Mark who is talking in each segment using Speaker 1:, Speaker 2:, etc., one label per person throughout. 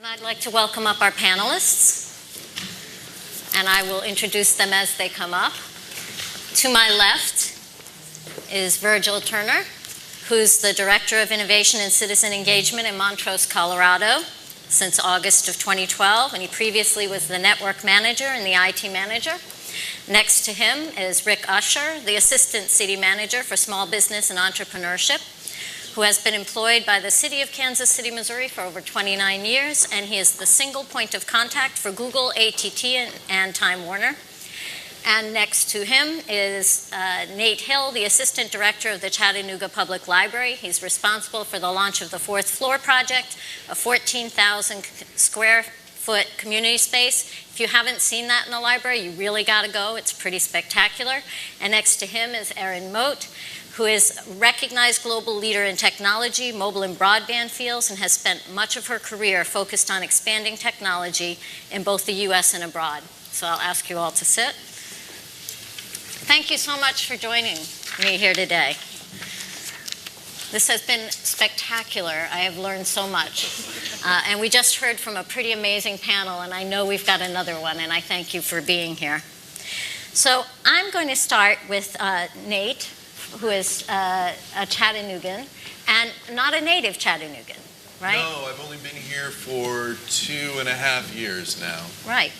Speaker 1: I'd like to welcome up our panelists, and I will introduce them as they come up. To my left is Virgil Turner, who's the Director of Innovation and Citizen Engagement in Montrose, Colorado, since August of 2012, and he previously was the Network Manager and the IT Manager. Next to him is Rick Usher, the Assistant City Manager for Small Business and Entrepreneurship, who has been employed by the City of Kansas City, Missouri for over 29 years, and he is the single point of contact for Google, AT&T, and Time Warner. And next to him is Nate Hill, the Assistant Director of the Chattanooga Public Library. He's responsible for the launch of the Fourth Floor Project, a 14,000 square foot community space. If you haven't seen that in the library, you really got to go. It's pretty spectacular. And next to him is Erin Moat, who is a recognized global leader in technology, mobile and broadband fields, and has spent much of her career focused on expanding technology in both the US and abroad. So I'll ask you all to sit. Thank you so much for joining me here today. This has been spectacular. I have learned so much. And we just heard from a pretty amazing panel, and I know we've got another one, and I thank you for being here. So I'm going to start with Nate, who is a Chattanoogan, and not a native Chattanoogan, right?
Speaker 2: No, I've only been here for 2.5 years now.
Speaker 1: Right.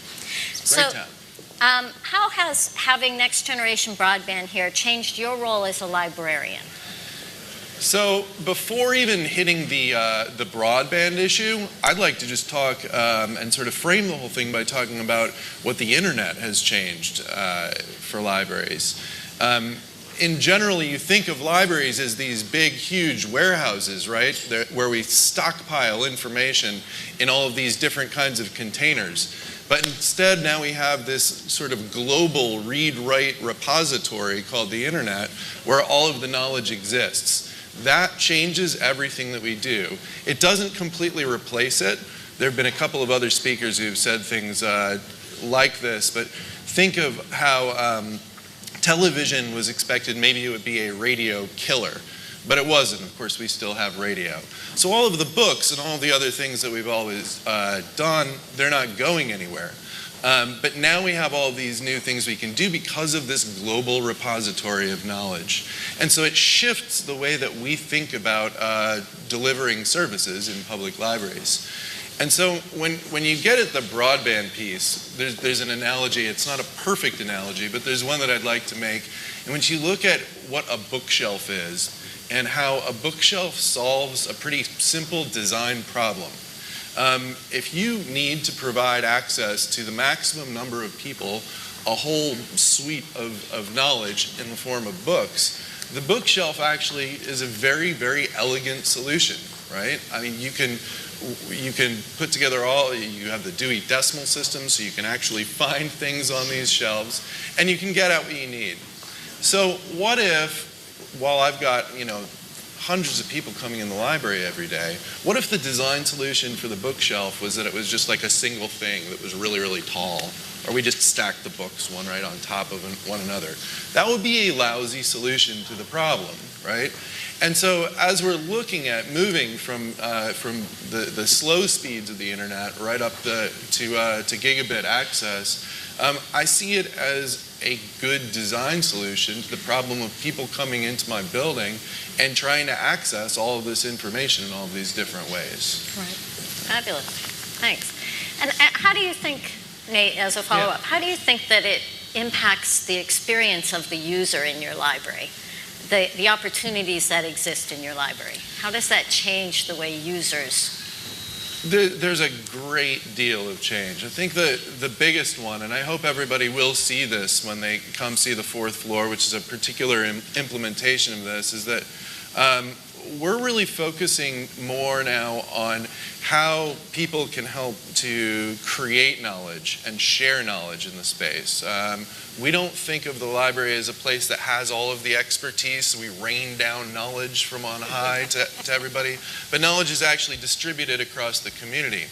Speaker 2: It's a great town.
Speaker 1: How has having next generation broadband here changed your role as a librarian?
Speaker 2: So before even hitting the broadband issue, I'd like to just talk and sort of frame the whole thing by talking about what the internet has changed for libraries. In general, you think of libraries as these big, huge warehouses, right, where we stockpile information in all of these different kinds of containers. But instead, now we have this sort of global read-write repository called the internet, where all of the knowledge exists. That changes everything that we do. It doesn't completely replace it. There have been a couple of other speakers who've said things like this, but think of how television was expected, maybe it would be a radio killer, but it wasn't. Of course, we still have radio. So all of the books and all the other things that we've always done, they're not going anywhere. But now we have all these new things we can do because of this global repository of knowledge. And so it shifts the way that we think about delivering services in public libraries. And so when you get at the broadband piece, there's an analogy. It's not a perfect analogy, but there's one that I'd like to make. And when you look at what a bookshelf is and how a bookshelf solves a pretty simple design problem, if you need to provide access to the maximum number of people a whole suite of knowledge in the form of books, the bookshelf actually is a very, very elegant solution, right? I mean, you can put together you have the Dewey Decimal System, so you can actually find things on these shelves, and you can get out what you need. So what if, while I've got, hundreds of people coming in the library every day, what if the design solution for the bookshelf was that it was just like a single thing that was really, really tall, or we just stacked the books one right on top of one another? That would be a lousy solution to the problem, right? And so as we're looking at moving from the slow speeds of the internet right up to gigabit access, I see it as a good design solution to the problem of people coming into my building and trying to access all of this information in all of these different ways.
Speaker 1: Right. Fabulous. Thanks. And how do you think, Nate, as a follow-up, how do you think that it impacts the experience of the user in your library? The opportunities that exist in your library. How does that change the way users?
Speaker 2: There's a great deal of change. I think the biggest one, and I hope everybody will see this when they come see the Fourth Floor, which is a particular implementation of this, is that we're really focusing more now on how people can help to create knowledge and share knowledge in the space. We don't think of the library as a place that has all of the expertise, so we rain down knowledge from on high to everybody, but knowledge is actually distributed across the community.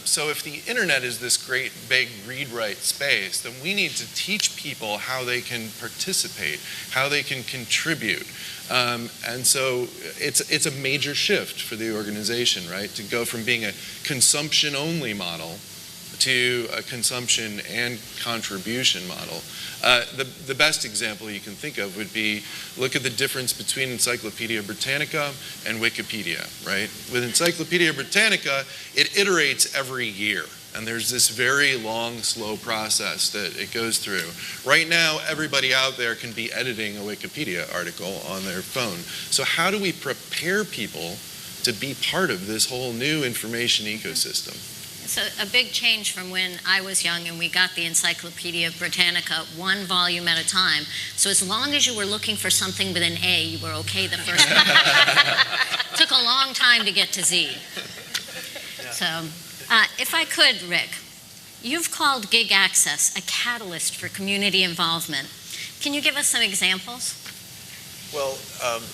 Speaker 2: So if the internet is this great big read-write space, then we need to teach people how they can participate, how they can contribute. And so it's a major shift for the organization, right? To go from being a consumption-only model to a consumption and contribution model. The best example you can think of would be, look at the difference between Encyclopedia Britannica and Wikipedia, right? With Encyclopedia Britannica, it iterates every year. And there's this very long, slow process that it goes through. Right now, everybody out there can be editing a Wikipedia article on their phone. So how do we prepare people to be part of this whole new information ecosystem?
Speaker 1: It's a big change from when I was young and we got the Encyclopedia Britannica one volume at a time. So as long as you were looking for something with an A, you were okay the first time. Took a long time to get to Z. So if I could, Rick, you've called Gig Access a catalyst for community involvement. Can you give us some examples?
Speaker 3: Well,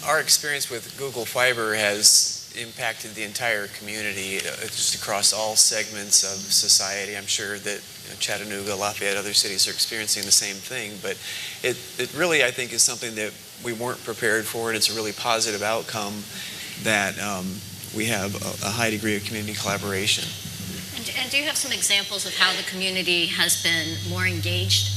Speaker 3: our experience with Google Fiber has impacted the entire community just across all segments of society. I'm sure that Chattanooga, Lafayette, other cities are experiencing the same thing, but it really, I think, is something that we weren't prepared for, and it's a really positive outcome that we have a high degree of community collaboration.
Speaker 1: And do you have some examples of how the community has been more engaged,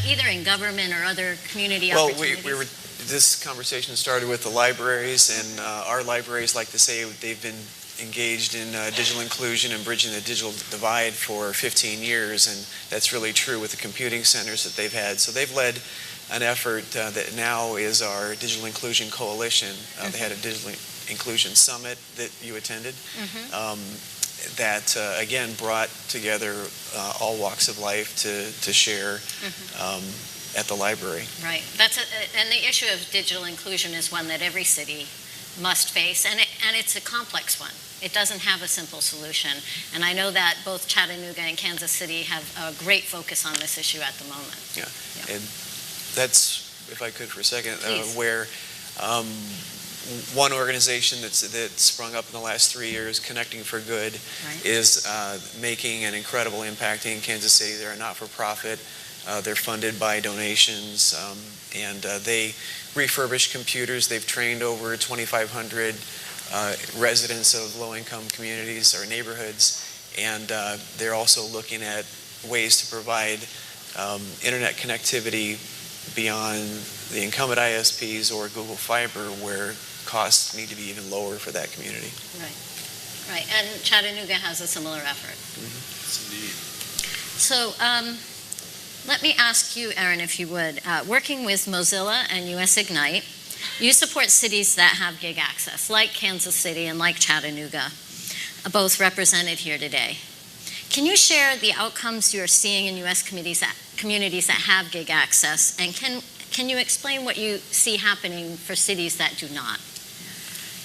Speaker 1: either in government or other community opportunities?
Speaker 3: This conversation started with the libraries, and our libraries like to say they've been engaged in digital inclusion and bridging the digital divide for 15 years, and that's really true with the computing centers that they've had. So they've led an effort that now is our Digital Inclusion Coalition. They had a Digital Inclusion Summit that you attended. That again brought together all walks of life to share at the library.
Speaker 1: Right. And the issue of digital inclusion is one that every city must face, and it's a complex one. It doesn't have a simple solution. And I know that both Chattanooga and Kansas City have a great focus on this issue at the moment.
Speaker 3: Yeah. And that's, if I could for a second, where one organization that's sprung up in the last 3 years, Connecting for Good, right, is making an incredible impact in Kansas City. They're a not-for-profit. They're funded by donations, and they refurbish computers. They've trained over 2,500 residents of low-income communities or neighborhoods, and they're also looking at ways to provide internet connectivity beyond the incumbent ISPs or Google Fiber, where costs need to be even lower for that community.
Speaker 1: Right. And Chattanooga has a similar effort.
Speaker 2: Yes, indeed.
Speaker 1: So let me ask you, Aaron, if you would, working with Mozilla and US Ignite, you support cities that have gig access, like Kansas City and like Chattanooga, both represented here today. Can you share the outcomes you're seeing in US communities that have gig access, and can you explain what you see happening for cities that do not?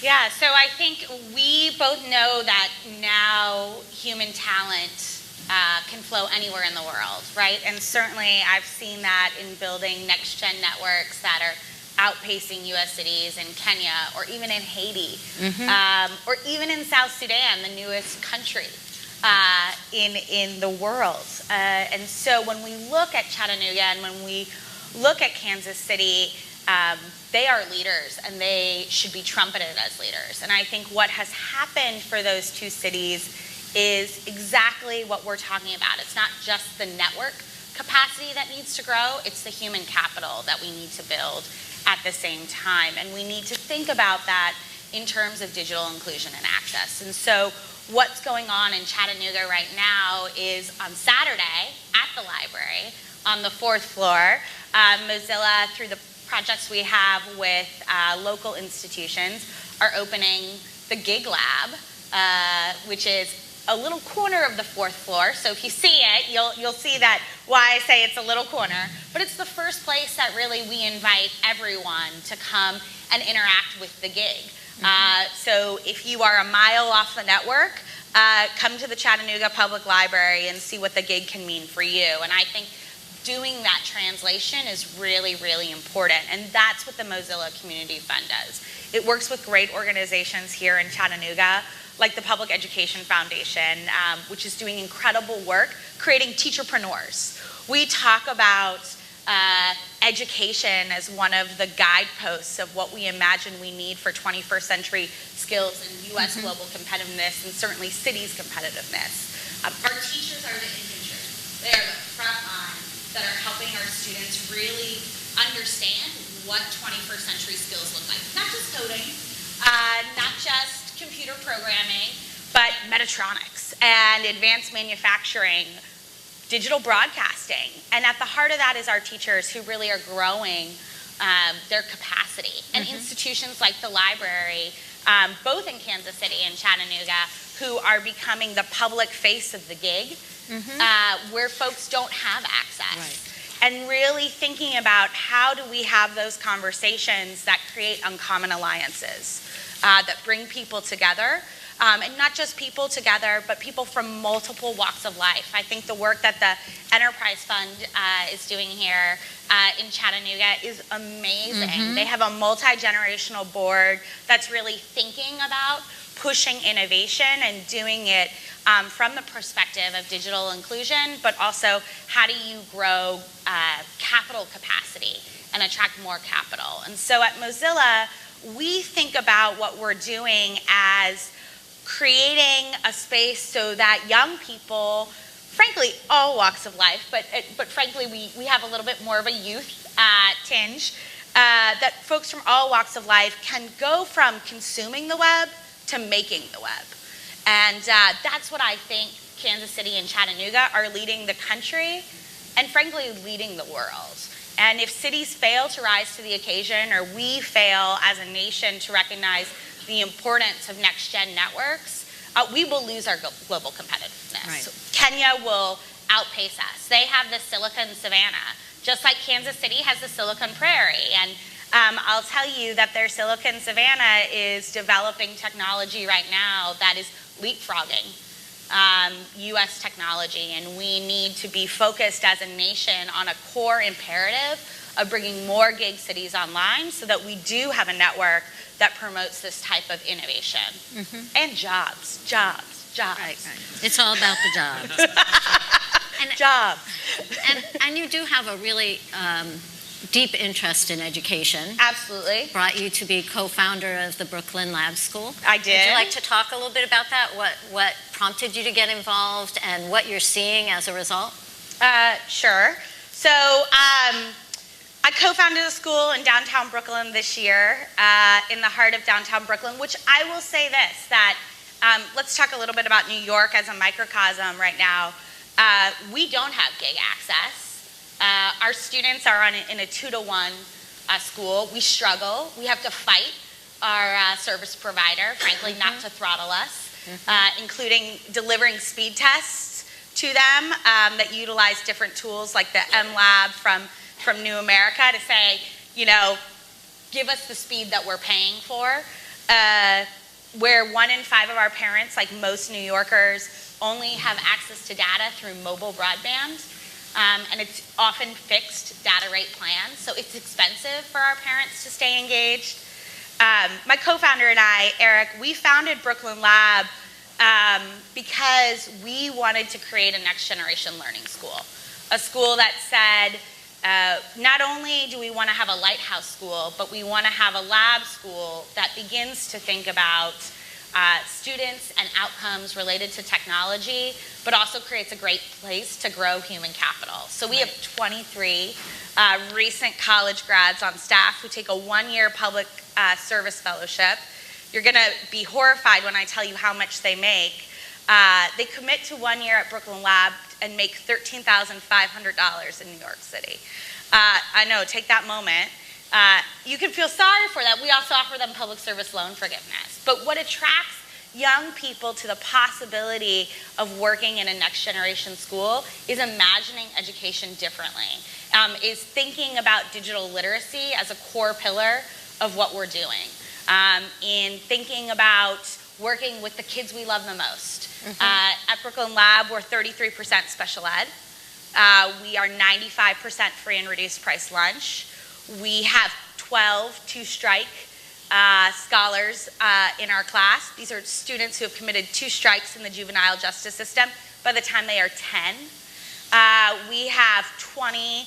Speaker 4: Yeah, so I think we both know that now human talent can flow anywhere in the world, right? And certainly I've seen that in building next-gen networks that are outpacing U.S. cities in Kenya or even in Haiti, or even in South Sudan, the newest country in the world. And so when we look at Chattanooga and when we look at Kansas City, they are leaders and they should be trumpeted as leaders. And I think what has happened for those two cities is exactly what we're talking about. It's not just the network capacity that needs to grow, it's the human capital that we need to build at the same time. And we need to think about that in terms of digital inclusion and access. And so what's going on in Chattanooga right now is on Saturday at the library on the 4th floor, Mozilla, through the projects we have with local institutions, are opening the Gig Lab, which is a little corner of the 4th floor. So if you see it, you'll see that why I say it's a little corner. But it's the first place that really we invite everyone to come and interact with the gig. So if you are a mile off the network, come to the Chattanooga Public Library and see what the gig can mean for you. And I think doing that translation is really, really important. And that's what the Mozilla Community Fund does. It works with great organizations here in Chattanooga, like the Public Education Foundation, which is doing incredible work creating teacherpreneurs. We talk about education as one of the guideposts of what we imagine we need for 21st century skills and U.S. global competitiveness and certainly cities competitiveness. Our teachers are the infantry. They are the front line that are helping our students really understand what 21st century skills look like. Not just coding, not just computer programming, but Metatronics and advanced manufacturing, digital broadcasting. And at the heart of that is our teachers who really are growing their capacity. And institutions like the library, both in Kansas City and Chattanooga, who are becoming the public face of the gig, where folks don't have access.
Speaker 1: Right.
Speaker 4: And really thinking about how do we have those conversations that create uncommon alliances, that bring people together. And not just people together, but people from multiple walks of life. I think the work that the Enterprise Fund is doing here in Chattanooga is amazing. They have a multi-generational board that's really thinking about pushing innovation and doing it from the perspective of digital inclusion, but also how do you grow capital capacity and attract more capital. And so at Mozilla, we think about what we're doing as creating a space so that young people, frankly, all walks of life, but frankly, we have a little bit more of a youth tinge, that folks from all walks of life can go from consuming the web to making the web. And that's what I think Kansas City and Chattanooga are leading the country and frankly leading the world. And if cities fail to rise to the occasion, or we fail as a nation to recognize the importance of next-gen networks, we will lose our global competitiveness. Right. So Kenya will outpace us. They have the Silicon Savannah, just like Kansas City has the Silicon Prairie. And I'll tell you that their Silicon Savannah is developing technology right now that is leapfrogging U.S. technology, and we need to be focused as a nation on a core imperative of bringing more gig cities online so that we do have a network that promotes this type of innovation. And jobs.
Speaker 1: Right. It's all about the jobs.
Speaker 4: Jobs.
Speaker 1: And you do have a really deep interest in education.
Speaker 4: Absolutely.
Speaker 1: Brought you to be co-founder of the Brooklyn Lab School.
Speaker 4: I did.
Speaker 1: Would you like to talk a little bit about that? What prompted you to get involved and what you're seeing as a result?
Speaker 4: Sure. So I co-founded a school in downtown Brooklyn this year, in the heart of downtown Brooklyn, which I will say this, that let's talk a little bit about New York as a microcosm right now. We don't have gig access. Our students are in a 2-to-1 school. We struggle. We have to fight our service provider, frankly, not to throttle us, including delivering speed tests to them that utilize different tools like the MLab from New America to say, you know, give us the speed that we're paying for. Where 1 in 5 of our parents, like most New Yorkers, only have access to data through mobile broadband. And it's often fixed data rate plans, so it's expensive for our parents to stay engaged. My co-founder and I, Eric, we founded Brooklyn Lab because we wanted to create a next generation learning school. A school that said, not only do we want to have a lighthouse school, but we want to have a lab school that begins to think about students and outcomes related to technology, but also creates a great place to grow human capital. So we have 23 recent college grads on staff who take a 1-year public service fellowship. You're going to be horrified when I tell you how much they make. They commit to 1 year at Brooklyn Lab and make $13,500 in New York City. I know, take that moment. You can feel sorry for that. We also offer them public service loan forgiveness. But what attracts young people to the possibility of working in a next generation school is imagining education differently, is thinking about digital literacy as a core pillar of what we're doing, in thinking about working with the kids we love the most. At Brooklyn Lab, we're 33% special ed. We are 95% free and reduced price lunch. We have 12 two-strike scholars in our class. These are students who have committed 2 strikes in the juvenile justice system by the time they are 10. We have 20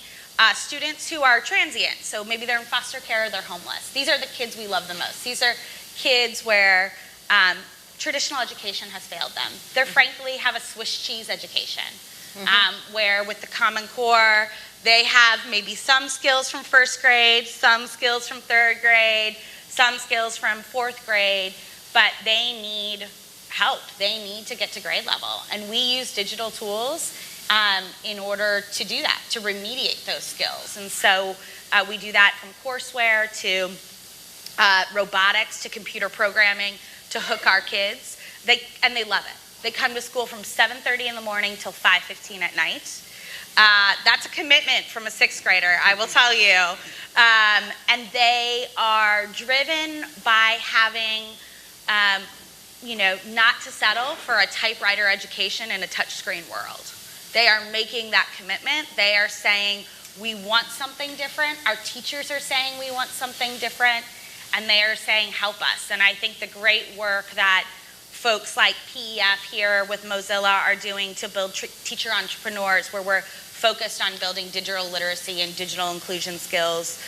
Speaker 4: students who are transient, so maybe they're in foster care or they're homeless. These are the kids we love the most. These are kids where traditional education has failed them. They frankly have a Swiss cheese education, where with the Common Core, they have maybe some skills from 1st grade, some skills from 3rd grade, some skills from 4th grade, but they need help. They need to get to grade level. And we use digital tools in order to do that, to remediate those skills. And so we do that from courseware to robotics to computer programming to hook our kids. And they love it. They come to school from 7:30 in the morning till 5:15 at night. That's a commitment from a 6th grader, I will tell you. And they are driven by having, not to settle for a typewriter education in a touchscreen world. They are making that commitment. They are saying, we want something different. Our teachers are saying we want something different. And they are saying, help us. And I think the great work that folks like PEF here with Mozilla are doing to build teacher entrepreneurs, where we're focused on building digital literacy and digital inclusion skills,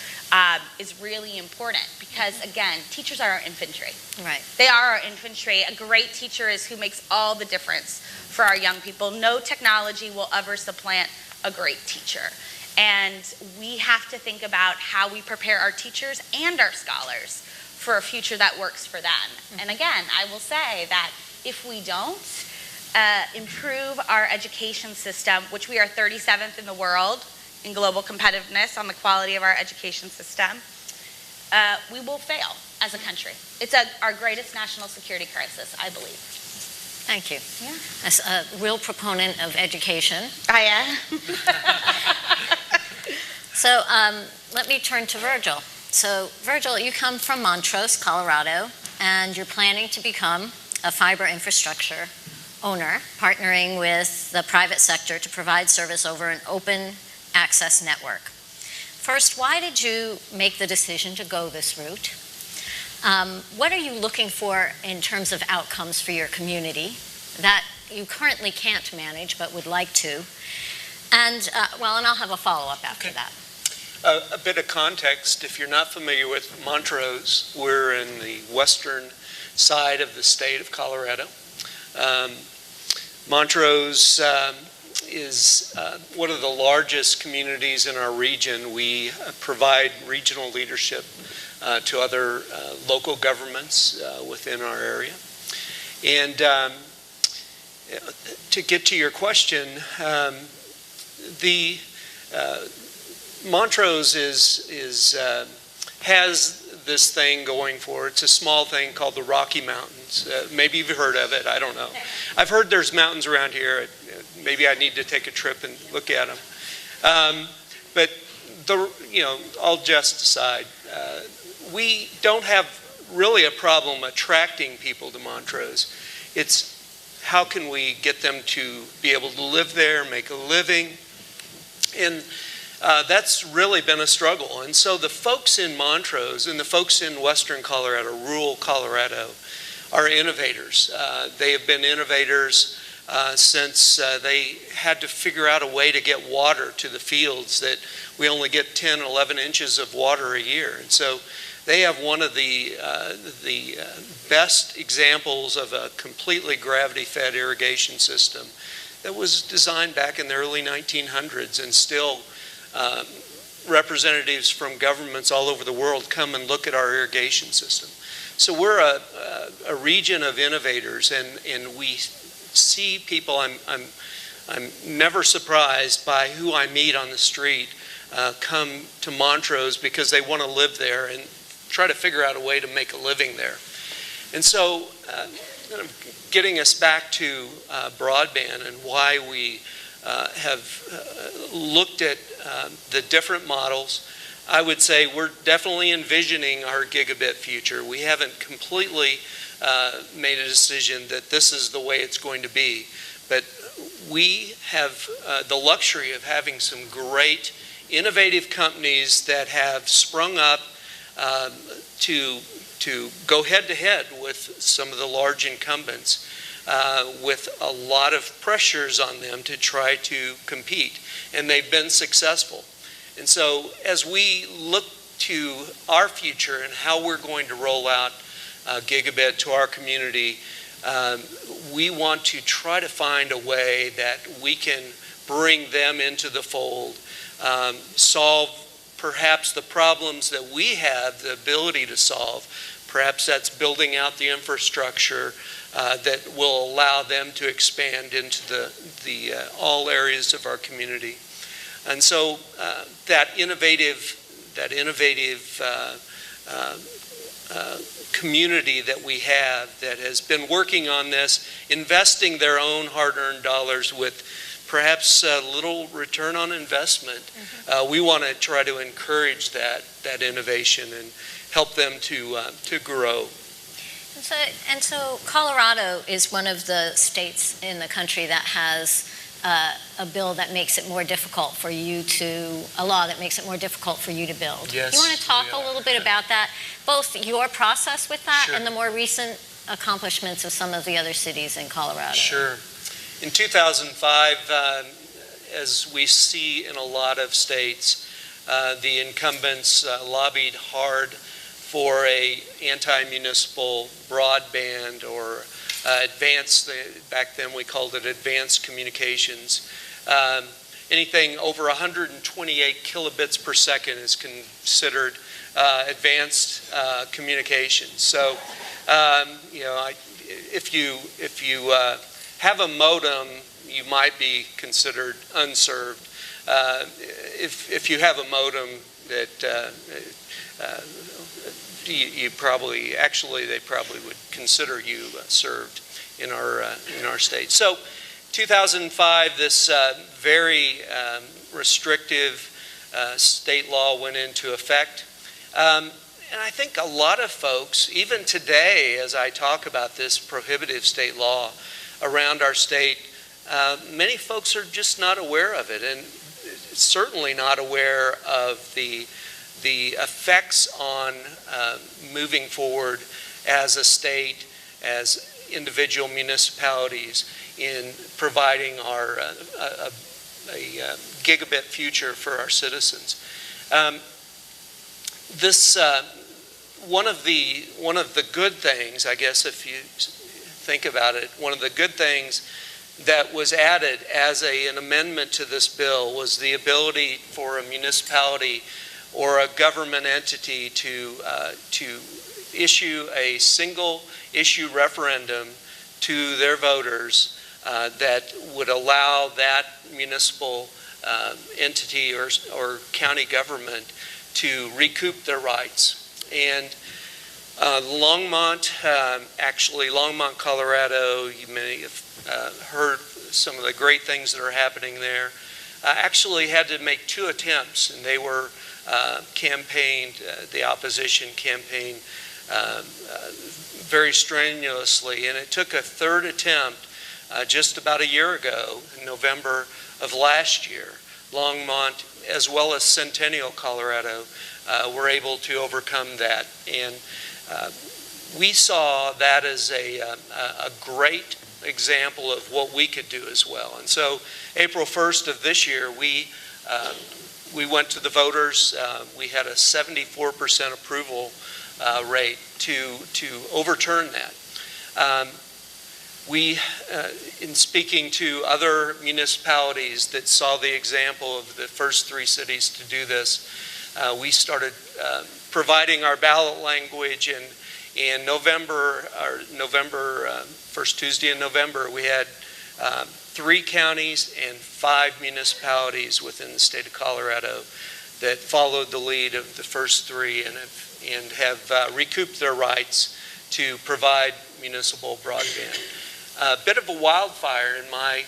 Speaker 4: is really important because, again, teachers are our infantry.
Speaker 1: Right.
Speaker 4: They are our infantry. A great teacher is who makes all the difference for our young people. No technology will ever supplant a great teacher. And we have to think about how we prepare our teachers and our scholars for a future that works for them. And again, I will say that if we don't improve our education system, which we are 37th in the world in global competitiveness on the quality of our education system, we will fail as a country. It's our greatest national security crisis, I believe.
Speaker 1: Thank you.
Speaker 4: Yeah.
Speaker 1: As a real proponent of education.
Speaker 4: I am.
Speaker 1: So let me turn to Virgil. So Virgil, you come from Montrose, Colorado, and you're planning to become a fiber infrastructure owner, partnering with the private sector to provide service over an open access network. First, why did you make the decision to go this route? What are you looking for in terms of outcomes for your community that you currently can't manage but would like to? And, and I'll have a follow-up after that.
Speaker 5: A bit of context, if you're not familiar with Montrose, we're in the western side of the state of Colorado. Montrose is one of the largest communities in our region. We provide regional leadership to other local governments within our area. And to get to your question, Montrose has this thing going for it. It's a small thing called the Rocky Mountains. Maybe you've heard of it. I don't know. I've heard there's mountains around here. Maybe I need to take a trip and look at them. But all jest aside, we don't have really a problem attracting people to Montrose. It's how can we get them to be able to live there, make a living, and that's really been a struggle. And so the folks in Montrose and the folks in western Colorado, rural Colorado, are innovators. They have been innovators since they had to figure out a way to get water to the fields that we only get 10, 11 inches of water a year. And so they have one of the best examples of a completely gravity-fed irrigation system that was designed back in the early 1900s, and still representatives from governments all over the world come and look at our irrigation system. So we're a region of innovators, and we see people. I'm never surprised by who I meet on the street come to Montrose because they want to live there and try to figure out a way to make a living there. And so getting us back to broadband and why we have looked at the different models, I would say we're definitely envisioning our gigabit future. We haven't completely made a decision that this is the way it's going to be, but we have the luxury of having some great innovative companies that have sprung up to go head-to-head with some of the large incumbents with a lot of pressures on them to try to compete, and they've been successful. And so as we look to our future and how we're going to roll out Gigabit to our community, we want to try to find a way that we can bring them into the fold, solve perhaps the problems that we have the ability to solve. Perhaps that's building out the infrastructure that will allow them to expand into the all areas of our community. And so that innovative community that we have that has been working on this, investing their own hard-earned dollars with perhaps little return on investment. We want to try to encourage that innovation and help them to grow.
Speaker 1: And so Colorado is one of the states in the country that has a bill that makes it more difficult for you to, a law that makes it more difficult for you to build.
Speaker 5: Yes,
Speaker 1: you want to talk a little bit about that, both your process with that and the more recent accomplishments of some of the other cities in Colorado?
Speaker 5: Sure. In 2005, as we see in a lot of states, the incumbents lobbied hard for a anti-municipal broadband or advanced, back then we called it advanced communications. Anything over 128 kilobits per second is considered advanced communications. So, if you have a modem, you might be considered unserved. If you have a modem that you probably, actually, they probably would consider you served in our state. So, 2005, this very restrictive state law went into effect. And I think a lot of folks, even today, as I talk about this prohibitive state law around our state, many folks are just not aware of it, and certainly not aware of the effects on moving forward as a state, as individual municipalities in providing our a gigabit future for our citizens. One of the good things, I guess, if you think about it, one of the good things that was added as an amendment to this bill was the ability for a municipality or a government entity to issue a single issue referendum to their voters that would allow that municipal entity or county government to recoup their rights. And Longmont, Colorado, you may have heard some of the great things that are happening there, actually had to make 2 attempts, and they were campaigned, the opposition campaigned very strenuously, and it took a 3rd attempt just about a year ago, in November of last year. Longmont, as well as Centennial, Colorado, were able to overcome that, and we saw that as a great example of what we could do as well. And so April 1st of this year, we went to the voters. We had a 74% approval rate to overturn that. In speaking to other municipalities that saw the example of the first 3 cities to do this, we started providing our ballot language, and in November, first Tuesday in November, we had 3 counties and 5 municipalities within the state of Colorado that followed the lead of the first 3 and have recouped their rights to provide municipal broadband. A bit of a wildfire in my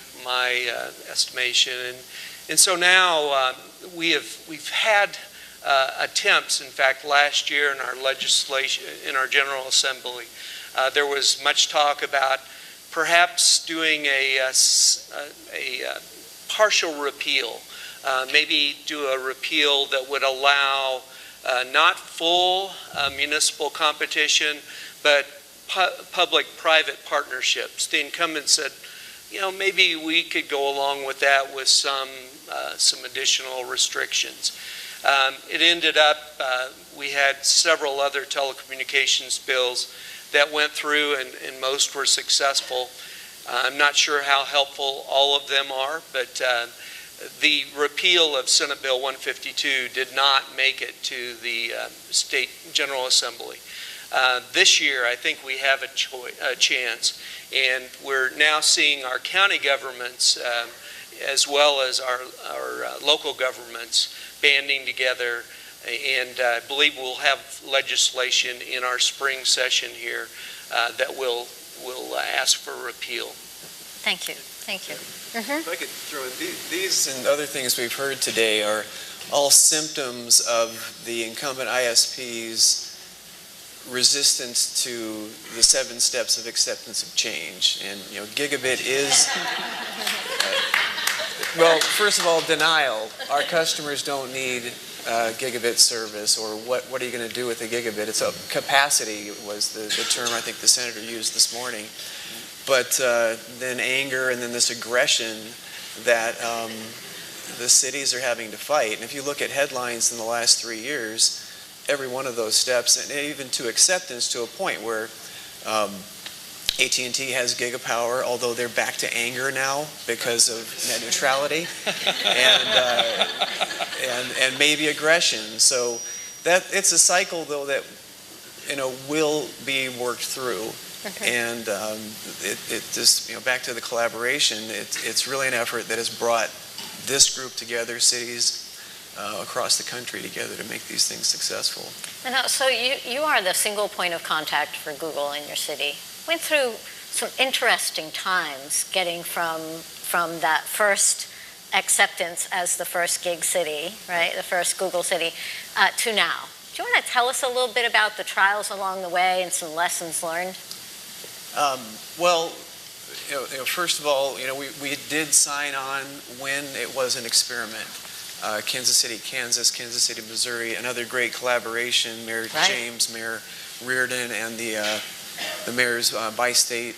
Speaker 5: estimation, and so now we've had attempts. In fact, last year in our legislation, in our General Assembly, there was much talk about perhaps doing a partial repeal, maybe do a repeal that would allow not full municipal competition, but public-private partnerships. The incumbent said, maybe we could go along with that with some additional restrictions. It ended up, we had several other telecommunications bills that went through, and most were successful. I'm not sure how helpful all of them are, but the repeal of Senate Bill 152 did not make it to the State General Assembly. This year, I think we have a chance, and we're now seeing our county governments as well as our local governments banding together, and I believe we'll have legislation in our spring session here that will ask for repeal.
Speaker 1: Thank you. Thank you.
Speaker 3: If I could throw in, these and other things we've heard today are all symptoms of the incumbent ISP's resistance to the 7 steps of acceptance of change. And Gigabit is, well, first of all, denial. Our customers don't need gigabit service, or what are you going to do with a gigabit? It's a capacity was the term I think the senator used this morning. But then anger, and then this aggression that the cities are having to fight. And if you look at headlines in the last 3 years, every one of those steps, and even to acceptance to a point where AT&T has gigapower, although they're back to anger now because of net neutrality, and maybe aggression. So that it's a cycle, though, that will be worked through. And it just back to the collaboration. It's really an effort that has brought this group together, cities across the country together, to make these things successful.
Speaker 1: And so you are the single point of contact for Google in your city. Went through some interesting times getting from that first acceptance as the first gig city, right, the first Google city, to now. Do you want to tell us a little bit about the trials along the way and some lessons learned?
Speaker 3: Well, first of all, we did sign on when it was an experiment. Kansas City, Kansas, Kansas City, Missouri, another great collaboration. Mayor James, Mayor Reardon, and the mayor's bi-state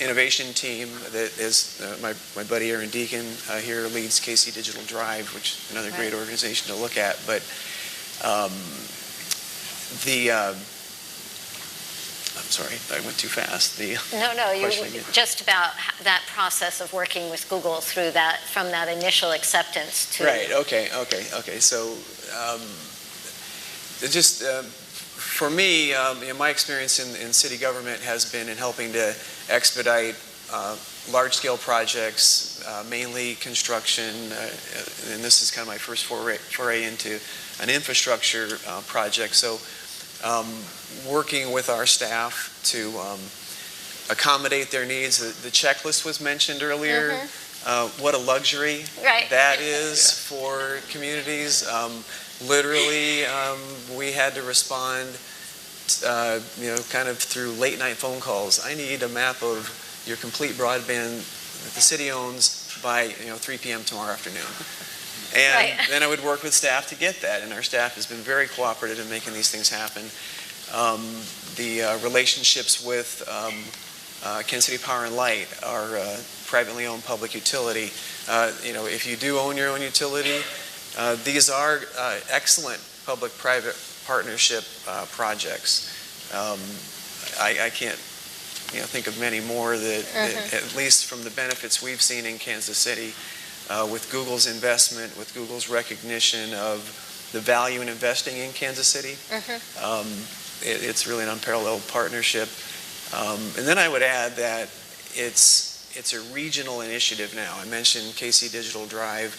Speaker 3: innovation team that is my buddy Aaron Deacon here leads KC Digital Drive, which is another great organization to look at. But I'm sorry, I went too fast.
Speaker 1: No, you just about that process of working with Google through that, from that initial acceptance to...
Speaker 3: Right, okay. So just for me, my experience in city government has been in helping to expedite large-scale projects, mainly construction, and this is kind of my first foray into an infrastructure project. So working with our staff to accommodate their needs. The checklist was mentioned earlier. What a luxury that is for communities. Literally, we had to respond, kind of through late night phone calls. I need a map of your complete broadband that the city owns by 3 p.m. tomorrow afternoon. And then I would work with staff to get that, and our staff has been very cooperative in making these things happen. The relationships with Kansas City Power and Light, our privately owned public utility. If you do own your own utility, these are excellent public-private partnership projects. I can't think of many more that, at least from the benefits we've seen in Kansas City, with Google's investment, with Google's recognition of the value in investing in Kansas City. It's really an unparalleled partnership. And then I would add that it's a regional initiative now. I mentioned KC Digital Drive.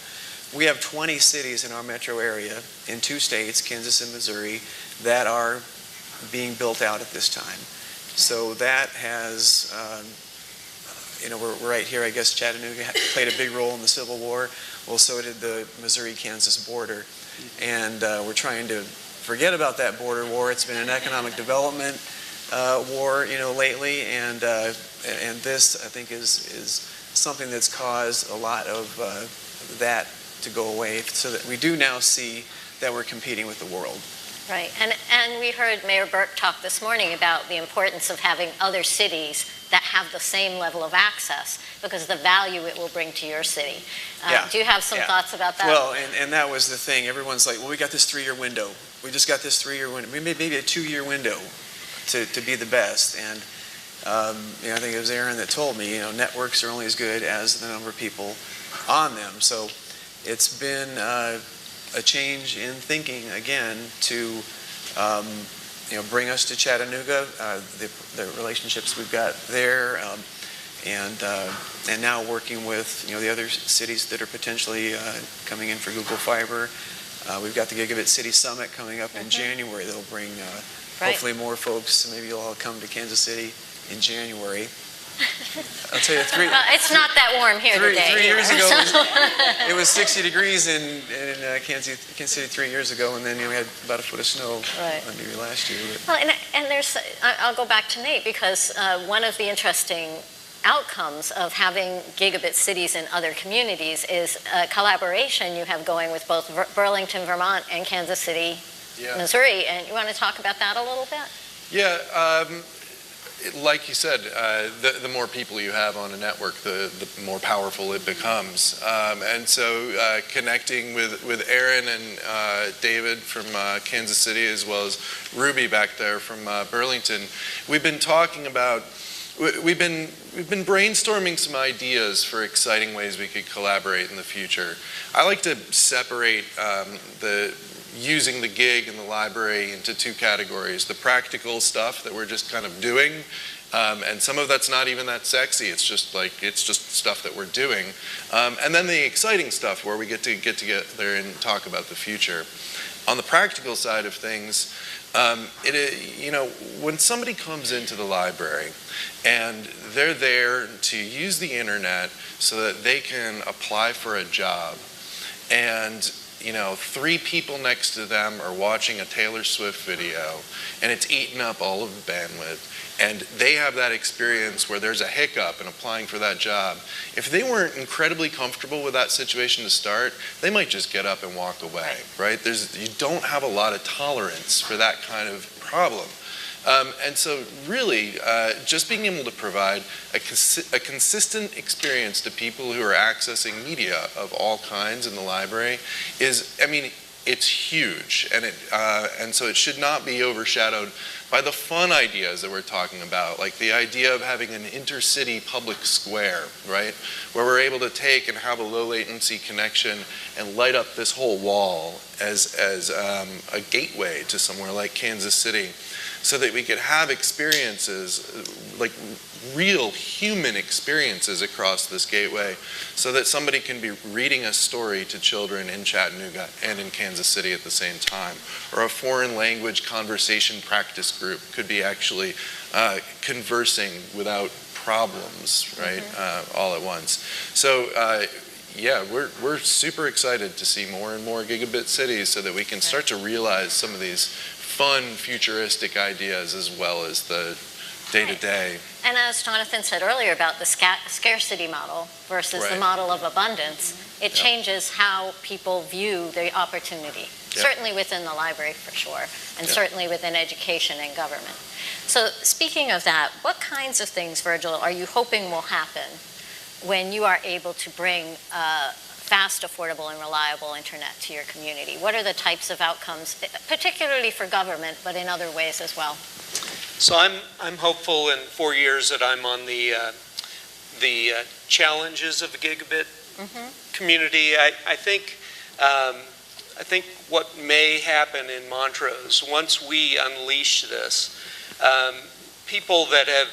Speaker 3: We have 20 cities in our metro area in 2 states, Kansas and Missouri, that are being built out at this time. So that has, we're right here, I guess Chattanooga played a big role in the Civil War. Well, so did the Missouri-Kansas border. And we're trying to forget about that border war. It's been an economic development war, lately, and this, I think, is something that's caused a lot of that to go away, so that we do now see that we're competing with the world.
Speaker 1: Right, and we heard Mayor Burke talk this morning about the importance of having other cities that have the same level of access because of the value it will bring to your city. Do you have some thoughts about that?
Speaker 3: Well, and that was the thing. Everyone's like, well, we got this 3-year window. We just got this 3-year window. Maybe a 2-year window to be the best. And I think it was Aaron that told me, networks are only as good as the number of people on them. So it's been a change in thinking again to bring us to Chattanooga, the relationships we've got there, and now working with the other cities that are potentially coming in for Google Fiber. We've got the Gigabit City Summit coming up in January that'll bring hopefully more folks. Maybe you'll all come to Kansas City in January. I'll tell you,
Speaker 1: it's not that warm here today.
Speaker 3: 3 years ago, it was 60 degrees in Kansas City 3 years ago, and then we had about a foot of snow maybe last year.
Speaker 1: Well, and I'll go back to Nate because one of the interesting outcomes of having gigabit cities in other communities is a collaboration you have going with both Burlington, Vermont, and Kansas City, Missouri. And you want to talk about that a little bit?
Speaker 2: Yeah. Like you said, the more people you have on a network, the more powerful it becomes. And so connecting with Aaron and David from Kansas City, as well as Ruby back there from Burlington, we've been talking about, we've been brainstorming some ideas for exciting ways we could collaborate in the future. I like to separate using the gig and the library into two categories: the practical stuff that we're just kind of doing, and some of that's not even that sexy. It's just stuff that we're doing, and then the exciting stuff where we get together and talk about the future. On the practical side of things, when somebody comes into the library and they're there to use the internet so that they can apply for a job, and 3 people next to them are watching a Taylor Swift video and it's eating up all of the bandwidth, and they have that experience where there's a hiccup in applying for that job. If they weren't incredibly comfortable with that situation to start, they might just get up and walk away, right? You don't have a lot of tolerance for that kind of problem. And so really, just being able to provide a consistent experience to people who are accessing media of all kinds in the library it's huge. And so it should not be overshadowed by the fun ideas that we're talking about, like the idea of having an intercity public square, right? Where we're able to take and have a low latency connection and light up this whole wall as a gateway to somewhere like Kansas City, so that we could have experiences, like real human experiences across this gateway, so that somebody can be reading a story to children in Chattanooga and in Kansas City at the same time. Or a foreign language conversation practice group could be actually conversing without problems, right, all at once. So we're super excited to see more and more gigabit cities so that we can start to realize some of these fun futuristic ideas as well as the day-to-day.
Speaker 1: And as Jonathan said earlier about the scarcity model versus the model of abundance, it changes how people view the opportunity, certainly within the library for sure, and certainly within education and government. So speaking of that, what kinds of things, Virgil, are you hoping will happen when you are able to bring fast, affordable, and reliable internet to your community? What are the types of outcomes, particularly for government, but in other ways as well?
Speaker 5: So I'm hopeful in 4 years that I'm on the challenges of the gigabit community. I think what may happen in Montrose, once we unleash this, people that have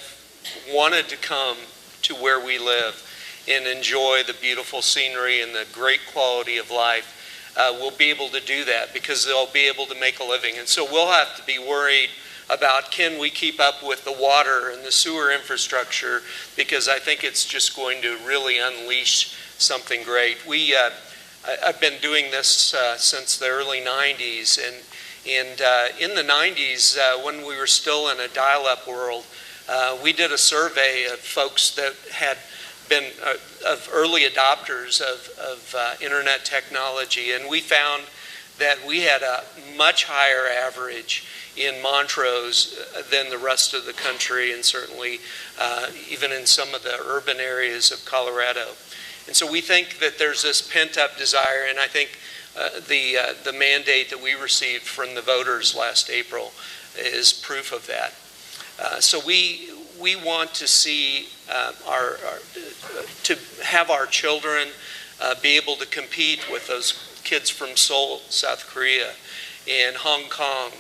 Speaker 5: wanted to come to where we live and enjoy the beautiful scenery and the great quality of life will be able to do that because they'll be able to make a living. And so we'll have to be worried about, can we keep up with the water and the sewer infrastructure, because I think it's just going to really unleash something great. I've been doing this since the early 90s, and in the 90s, when we were still in a dial-up world, we did a survey of folks that had been of early adopters of internet technology, and we found that we had a much higher average in Montrose than the rest of the country, and certainly even in some of the urban areas of Colorado. And so we think that there's this pent-up desire, and I think the mandate that we received from the voters last April is proof of that. So we want to see to have our children be able to compete with those kids from Seoul, South Korea, and Hong Kong,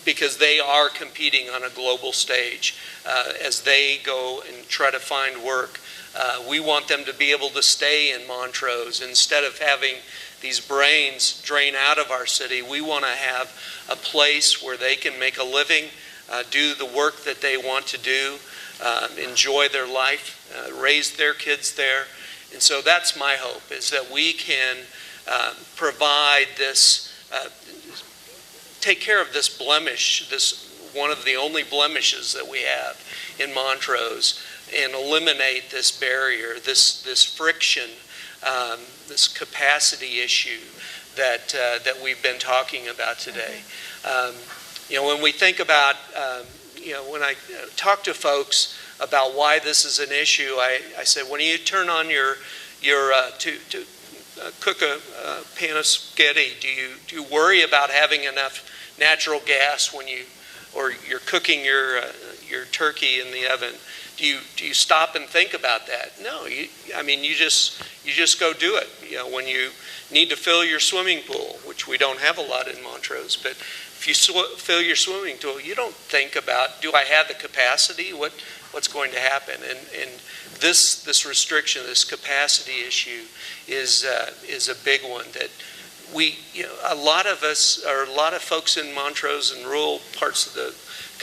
Speaker 5: because they are competing on a global stage as they go and try to find work. We want them to be able to stay in Montrose. Instead of having these brains drain out of our city, we want to have a place where they can make a living, do the work that they want to do, enjoy their life, raise their kids there. And so that's my hope, is that we can provide this, take care of this blemish, this one of the only blemishes that we have in Montrose, and eliminate this barrier, this friction, this capacity issue that we've been talking about today. When we think about, when I talk to folks about why this is an issue, I said, when you turn on your to cook a pan of spaghetti, do you worry about having enough natural gas when you're cooking your turkey in the oven? Do you stop and think about that? No, you just go do it. When you need to fill your swimming pool, which we don't have a lot in Montrose, but if you fill your swimming pool, you don't think about, do I have the capacity? What's going to happen? And this restriction, this capacity issue, is a big one that a lot of us, or a lot of folks in Montrose and rural parts of the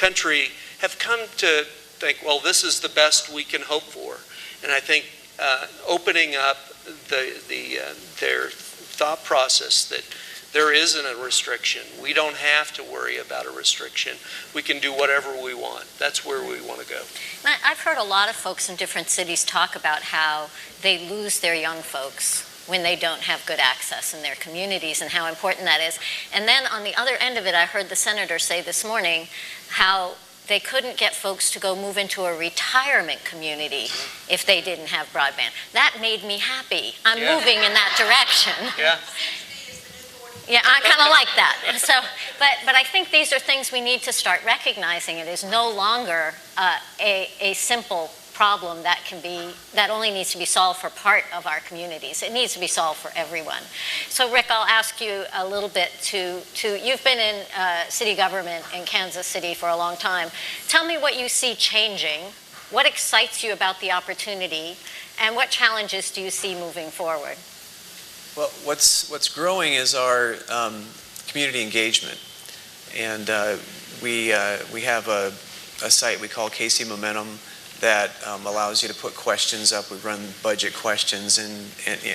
Speaker 5: country have come to think, well, this is the best we can hope for. And I think opening up their thought process that there isn't a restriction. We don't have to worry about a restriction. We can do whatever we want. That's where we want to go.
Speaker 1: I've heard a lot of folks in different cities talk about how they lose their young folks when they don't have good access in their communities, and how important that is. And then on the other end of it, I heard the senator say this morning how they couldn't get folks to go move into a retirement community if they didn't have broadband. That made me happy. I'm moving in that direction.
Speaker 5: Yeah.
Speaker 1: Yeah, I kind of like that. So, but I think these are things we need to start recognizing. It is no longer a simple problem that only needs to be solved for part of our communities. It needs to be solved for everyone. So Rick, I'll ask you a little bit you've been in city government in Kansas City for a long time. Tell me what you see changing, what excites you about the opportunity, and what challenges do you see moving forward?
Speaker 3: Well, what's growing is our community engagement, and we have a site we call KC Momentum that allows you to put questions up. We run budget questions, and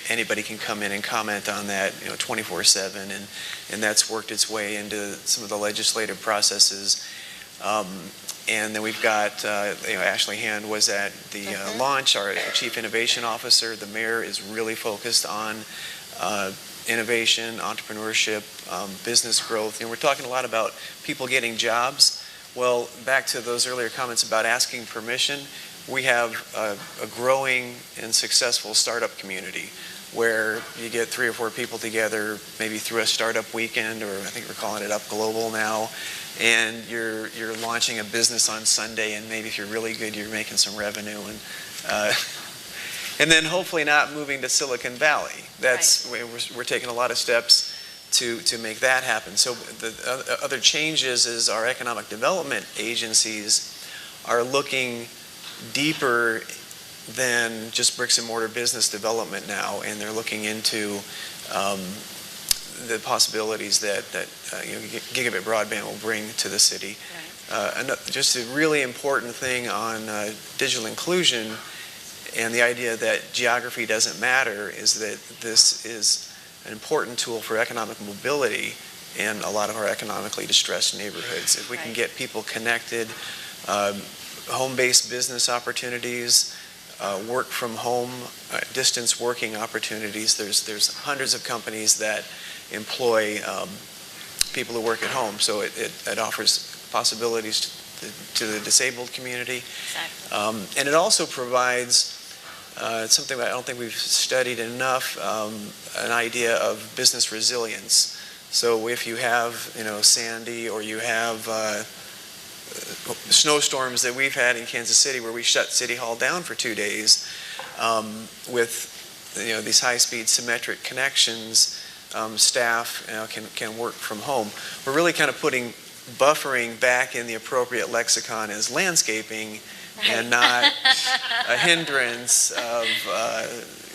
Speaker 3: anybody can come in and comment on that 24/7, and that's worked its way into some of the legislative processes. And then we've got Ashley Hand was at the launch, our Chief Innovation Officer. The mayor is really focused on innovation, entrepreneurship, business growth. We're talking a lot about people getting jobs. Well, back to those earlier comments about asking permission, we have a growing and successful startup community where you get 3 or 4 people together, maybe through a startup weekend, or I think we're calling it Up Global now, and you're launching a business on Sunday, and maybe if you're really good, you're making some revenue, and then hopefully not moving to Silicon Valley. We're taking a lot of steps to make that happen. So the other changes is our economic development agencies are looking deeper than just bricks and mortar business development now, and they're looking into the possibilities that Gigabit broadband will bring to the city. Just a really important thing on digital inclusion and the idea that geography doesn't matter is that this is an important tool for economic mobility in a lot of our economically distressed neighborhoods. If we can get people connected, home-based business opportunities, work from home, distance working opportunities. There's hundreds of companies that employ people who work at home. So it offers possibilities to the disabled community.
Speaker 1: Exactly.
Speaker 3: And it also provides something that I don't think we've studied enough, an idea of business resilience. So if you have, Sandy, or you have snowstorms that we've had in Kansas City where we shut City Hall down for 2 days, with these high-speed symmetric connections, staff can work from home. We're really kind of putting buffering back in the appropriate lexicon as landscaping, right, and not a hindrance of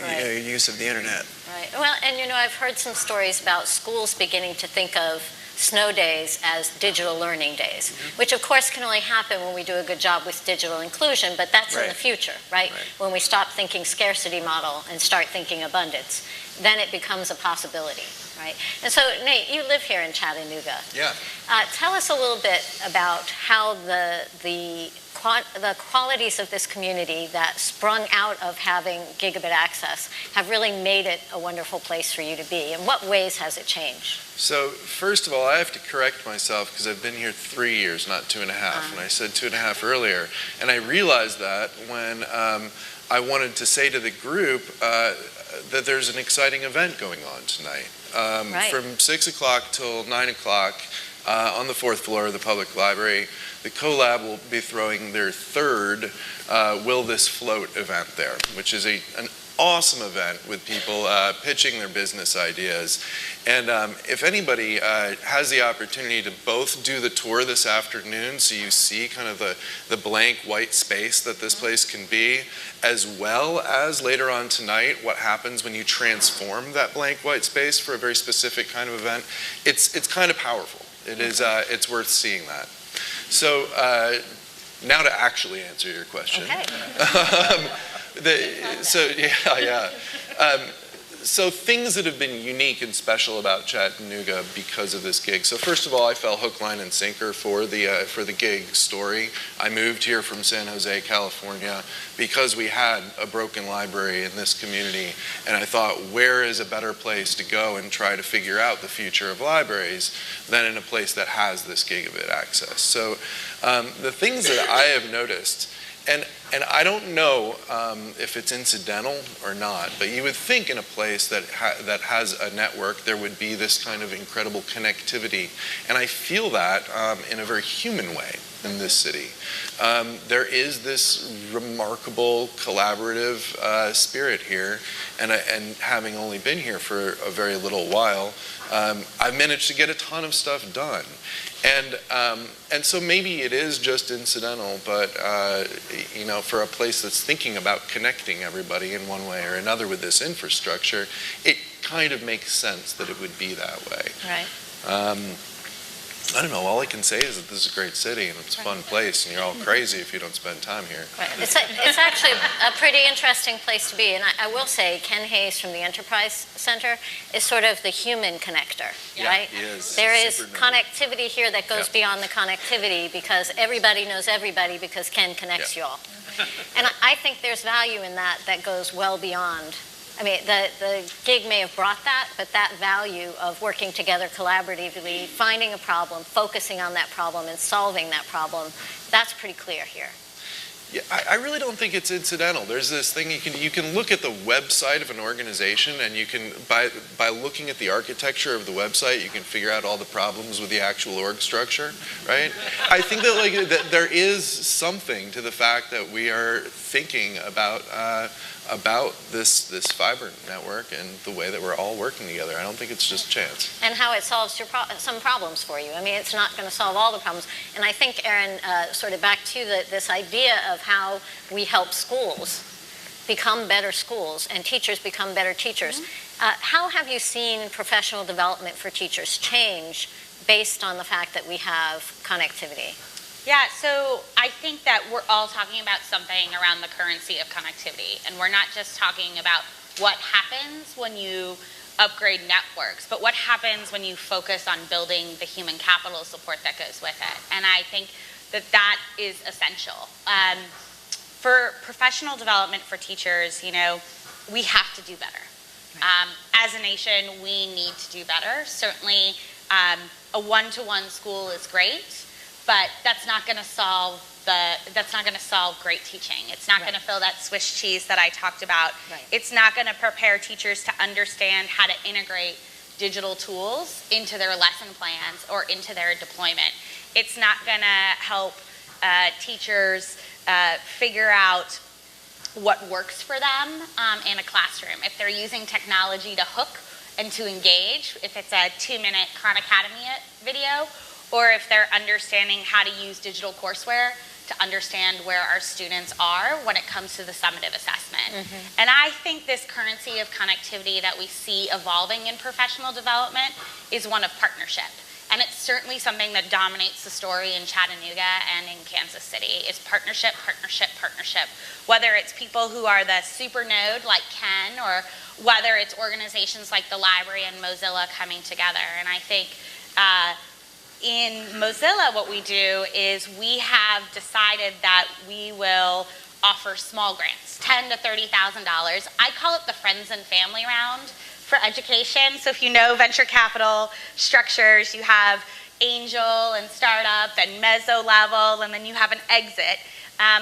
Speaker 1: right,
Speaker 3: use of the internet.
Speaker 1: Right. Well, and I've heard some stories about schools beginning to think of snow days as digital learning days, mm-hmm, which of course can only happen when we do a good job with digital inclusion, but that's right, in the future, right? When we stop thinking scarcity model and start thinking abundance, then it becomes a possibility, right? And so, Nate, you live here in Chattanooga.
Speaker 2: Yeah.
Speaker 1: Tell us a little bit about how the qualities of this community that sprung out of having gigabit access have really made it a wonderful place for you to be. In what ways has it changed?
Speaker 2: So first of all, I have to correct myself because I've been here 3 years, not 2.5, and I said 2.5 earlier. And I realized that when I wanted to say to the group that there's an exciting event going on tonight.
Speaker 1: Right.
Speaker 2: From 6 o'clock till 9 o'clock on the 4th floor of the public library, the CoLab will be throwing their third Will This Float event there, which is an awesome event with people pitching their business ideas. And if anybody has the opportunity to both do the tour this afternoon, so you see kind of the blank white space that this place can be, as well as later on tonight what happens when you transform that blank white space for a very specific kind of event, it's kind of powerful. It is, it's worth seeing that. So now to actually answer your question.
Speaker 1: Okay.
Speaker 2: So things that have been unique and special about Chattanooga because of this gig. So first of all, I fell hook, line, and sinker for the gig story. I moved here from San Jose, California, because we had a broken library in this community, and I thought, where is a better place to go and try to figure out the future of libraries than in a place that has this gigabit access? So the things that I have noticed, and I don't know if it's incidental or not, but you would think in a place that has a network there would be this kind of incredible connectivity, and I feel that in a very human way in this city. There is this remarkable collaborative spirit here, and having only been here for a very little while, I've managed to get a ton of stuff done. And so maybe it is just incidental, but for a place that's thinking about connecting everybody in one way or another with this infrastructure, it kind of makes sense that it would be that way.
Speaker 1: Right.
Speaker 2: I don't know, all I can say is that this is a great city and it's a fun place, and you're all crazy if you don't spend time here.
Speaker 1: Right. It's actually a pretty interesting place to be, and I will say Ken Hayes from the Enterprise Center is sort of the human connector, right?
Speaker 2: He is.
Speaker 1: There is
Speaker 2: Super
Speaker 1: connectivity here that goes beyond the connectivity because everybody knows everybody because Ken connects you all. And I think there's value in that goes well beyond. I mean, the gig may have brought that, but that value of working together collaboratively, finding a problem, focusing on that problem, and solving that problem, that's pretty clear here.
Speaker 2: Yeah, I really don't think it's incidental. There's this thing you can look at the website of an organization, and you can by looking at the architecture of the website, you can figure out all the problems with the actual org structure, right? I think that that there is something to the fact that we are thinking about this fiber network and the way that we're all working together. I don't think it's just chance.
Speaker 1: And how it solves some problems for you. I mean, it's not going to solve all the problems. And I think, Erin, sort of back to this idea of how we help schools become better schools and teachers become better teachers. Mm-hmm. How have you seen professional development for teachers change based on the fact that we have connectivity?
Speaker 4: Yeah, so I think that we're all talking about something around the currency of connectivity, and we're not just talking about what happens when you upgrade networks, but what happens when you focus on building the human capital support that goes with it. And I think that is essential. For professional development for teachers, we have to do better. As a nation, we need to do better. Certainly, a one-to-one school is great, but that's not going to solve great teaching. It's not going to fill that Swiss cheese that I talked about.
Speaker 1: Right.
Speaker 4: It's not going to prepare teachers to understand how to integrate digital tools into their lesson plans or into their deployment. It's not going to help teachers figure out what works for them in a classroom. If they're using technology to hook and to engage, if it's a 2-minute Khan Academy video, or if they're understanding how to use digital courseware to understand where our students are when it comes to the summative assessment. Mm-hmm. And I think this currency of connectivity that we see evolving in professional development is one of partnership. And it's certainly something that dominates the story in Chattanooga and in Kansas City, is partnership, partnership, partnership. Whether it's people who are the super node like Ken, or whether it's organizations like the library and Mozilla coming together. And I think in Mozilla, what we do is we have decided that we will offer small grants, $10,000 to $30,000. I call it the friends and family round for education. So if you know venture capital structures, you have angel and startup and mezzo level, and then you have an exit.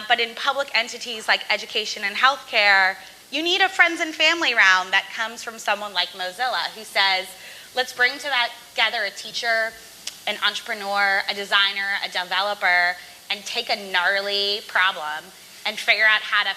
Speaker 4: But in public entities like education and healthcare, you need a friends and family round that comes from someone like Mozilla, who says, let's bring together a teacher, an entrepreneur, a designer, a developer, and take a gnarly problem and figure out how to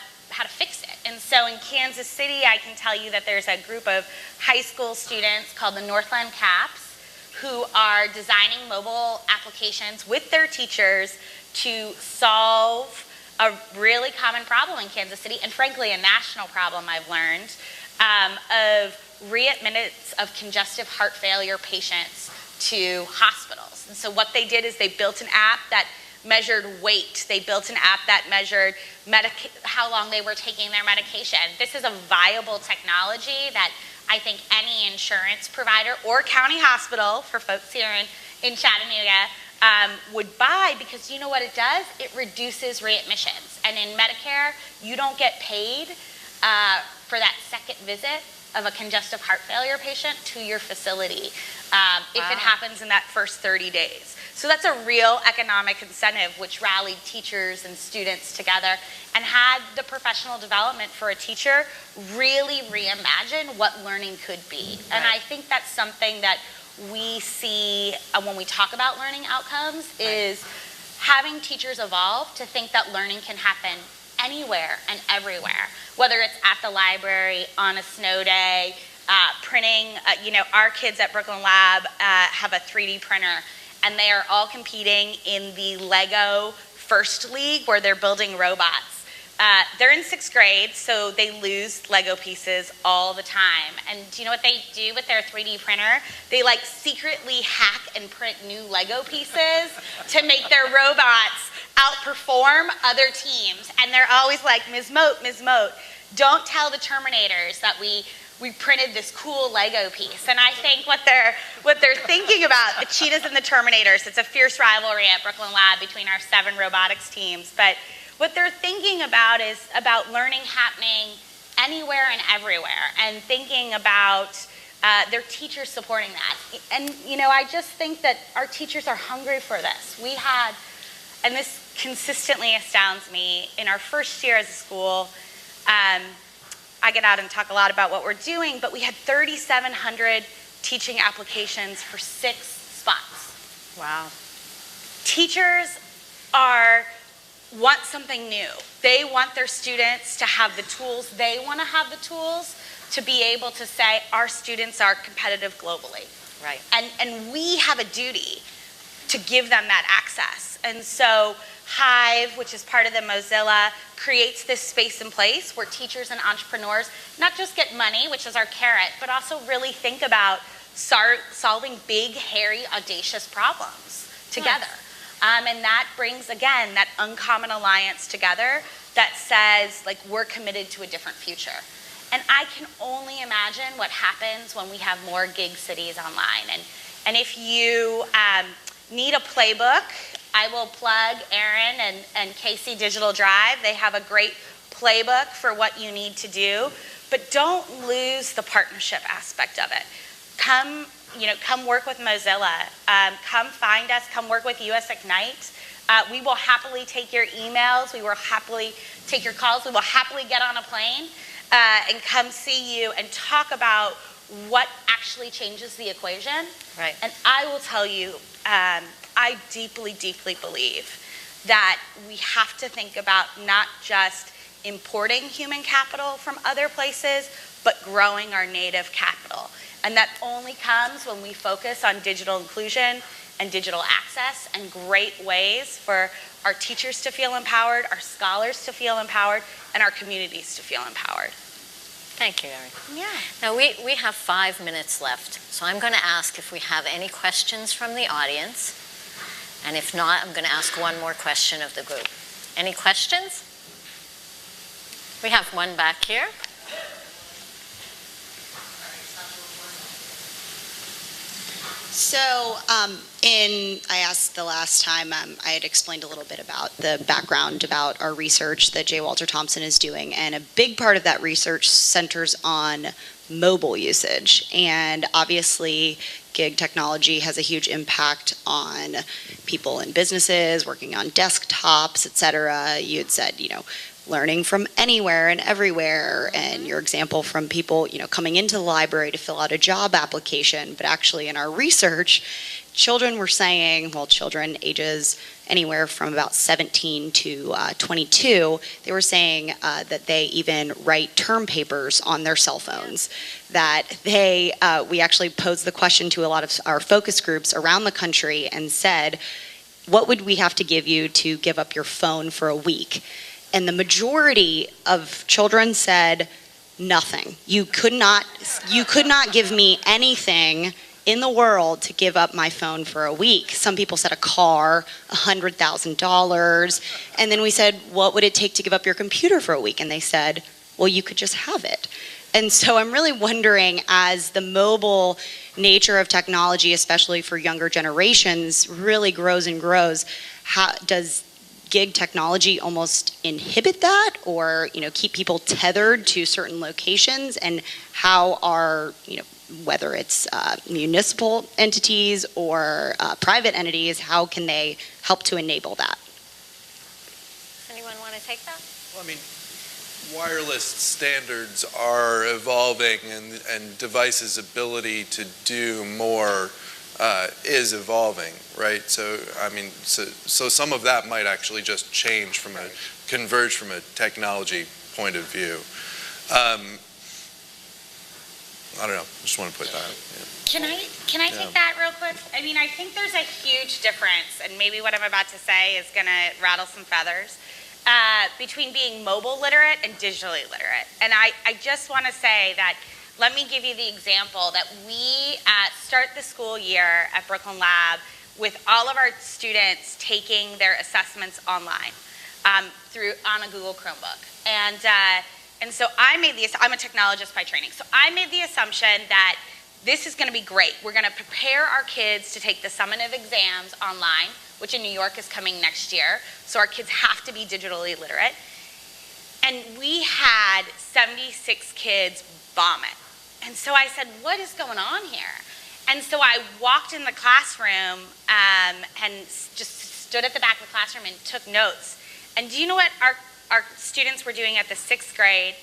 Speaker 4: fix it. And so in Kansas City, I can tell you that there's a group of high school students called the Northland Caps who are designing mobile applications with their teachers to solve a really common problem in Kansas City, and frankly a national problem I've learned, of readmittance of congestive heart failure patients to hospitals. And so what they did is they built an app that measured weight. They built an app that measured how long they were taking their medication. This is a viable technology that I think any insurance provider or county hospital, for folks here in Chattanooga, would buy, because you know what it does? It reduces readmissions. And in Medicare, you don't get paid for that second visit of a congestive heart failure patient to your facility if it happens in that first 30 days. So that's a real economic incentive which rallied teachers and students together and had the professional development for a teacher really reimagine what learning could be. Right. And I think that's something that we see when we talk about learning outcomes, is having teachers evolve to think that learning can happen anywhere and everywhere, whether it's at the library, on a snow day, printing. Our kids at Brooklyn Lab have a 3D printer, and they are all competing in the Lego First League, where they're building robots. They're in 6th grade, so they lose Lego pieces all the time. And do you know what they do with their 3D printer? They secretly hack and print new Lego pieces to make their robots outperform other teams. And they're always like, Ms. Moat, don't tell the Terminators that we printed this cool Lego piece. And I think what they're thinking about, the Cheetahs and the Terminators, it's a fierce rivalry at Brooklyn Lab between our 7 robotics teams. But what they're thinking about is about learning happening anywhere and everywhere, and thinking about their teachers supporting that. And I just think that our teachers are hungry for this. We had, and this consistently astounds me, in our first year as a school, I get out and talk a lot about what we're doing, but we had 3,700 teaching applications for 6 spots.
Speaker 1: Wow.
Speaker 4: Teachers want something new. They want their students to have the tools. They want to have the tools to be able to say our students are competitive globally.
Speaker 1: Right.
Speaker 4: And we have a duty to give them that access. And so Hive, which is part of the Mozilla, creates this space and place where teachers and entrepreneurs not just get money, which is our carrot, but also really think about solving big, hairy, audacious problems together. Yes. And that brings, again, that uncommon alliance together that says, we're committed to a different future. And I can only imagine what happens when we have more gig cities online. And if you need a playbook, I will plug Aaron and Casey Digital Drive. They have a great playbook for what you need to do. but don't lose the partnership aspect of it. Come work with Mozilla. Come find us. Come work with US Ignite. We will happily take your emails. We will happily take your calls. We will happily get on a plane and come see you and talk about what actually changes the equation.
Speaker 1: Right.
Speaker 4: And I will tell you, I deeply, deeply believe that we have to think about not just importing human capital from other places, but growing our native capital. And that only comes when we focus on digital inclusion and digital access and great ways for our teachers to feel empowered, our scholars to feel empowered, and our communities to feel empowered.
Speaker 1: Thank you, Erin.
Speaker 4: Yeah.
Speaker 1: Now, we have 5 minutes left, so I'm going to ask if we have any questions from the audience. And if not, I'm going to ask one more question of the group. Any questions? We have one back here.
Speaker 6: So, I asked the last time, I had explained a little bit about the background about our research that J. Walter Thompson is doing, and a big part of that research centers on mobile usage. And obviously, gig technology has a huge impact on people in businesses, working on desktops, et cetera. You had said, learning from anywhere and everywhere, and your example from people, coming into the library to fill out a job application. But actually in our research, children were saying, children ages anywhere from about 17 to 22, they were saying that they even write term papers on their cell phones. That we actually posed the question to a lot of our focus groups around the country and said, what would we have to give you to give up your phone for a week? And the majority of children said nothing. You could not give me anything in the world to give up my phone for a week. Some people said a car, $100,000. And then we said, what would it take to give up your computer for a week? And they said, well, you could just have it. And so I'm really wondering, as the mobile nature of technology, especially for younger generations, really grows and grows, how does gig technology almost inhibit that, or keep people tethered to certain locations? And how are whether it's municipal entities or private entities, how can they help to enable that?
Speaker 1: Anyone want to take that?
Speaker 2: Well, wireless standards are evolving, and devices' ability to do more is evolving, right? So, so some of that might actually just converge from a technology point of view. I don't know. Just want to put that out. Yeah.
Speaker 4: Can I take that real quick? I think there's a huge difference, and maybe what I'm about to say is going to rattle some feathers, between being mobile literate and digitally literate. And I just want to say that, let me give you the example that we start the school year at Brooklyn Lab with all of our students taking their assessments online on a Google Chromebook. And so I'm a technologist by training, so I made the assumption that this is going to be great. We're going to prepare our kids to take the summative exams online, which in New York is coming next year, so our kids have to be digitally literate. And we had 76 kids bomb it. And so I said, what is going on here? And so I walked in the classroom and just stood at the back of the classroom and took notes. And do you know what our students were doing at the 6th grade?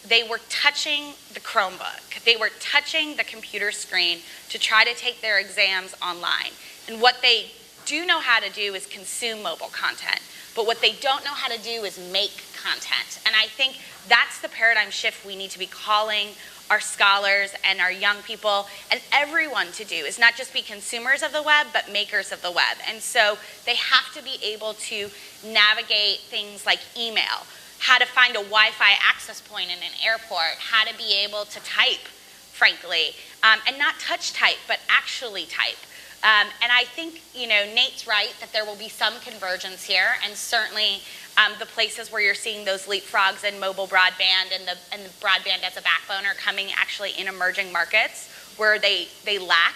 Speaker 4: They were touching the Chromebook. They were touching the computer screen to try to take their exams online. And what they do know how to do is consume mobile content. But what they don't know how to do is make content. And I think that's the paradigm shift we need to be calling our scholars and our young people and everyone to do, is not just be consumers of the web, but makers of the web. And so they have to be able to navigate things like email, how to find a Wi-Fi access point in an airport, how to be able to type, frankly, and not touch type, but actually type. And I think, Nate's right that there will be some convergence here, and certainly the places where you're seeing those leapfrogs in mobile broadband and the broadband as a backbone are coming actually in emerging markets where they lack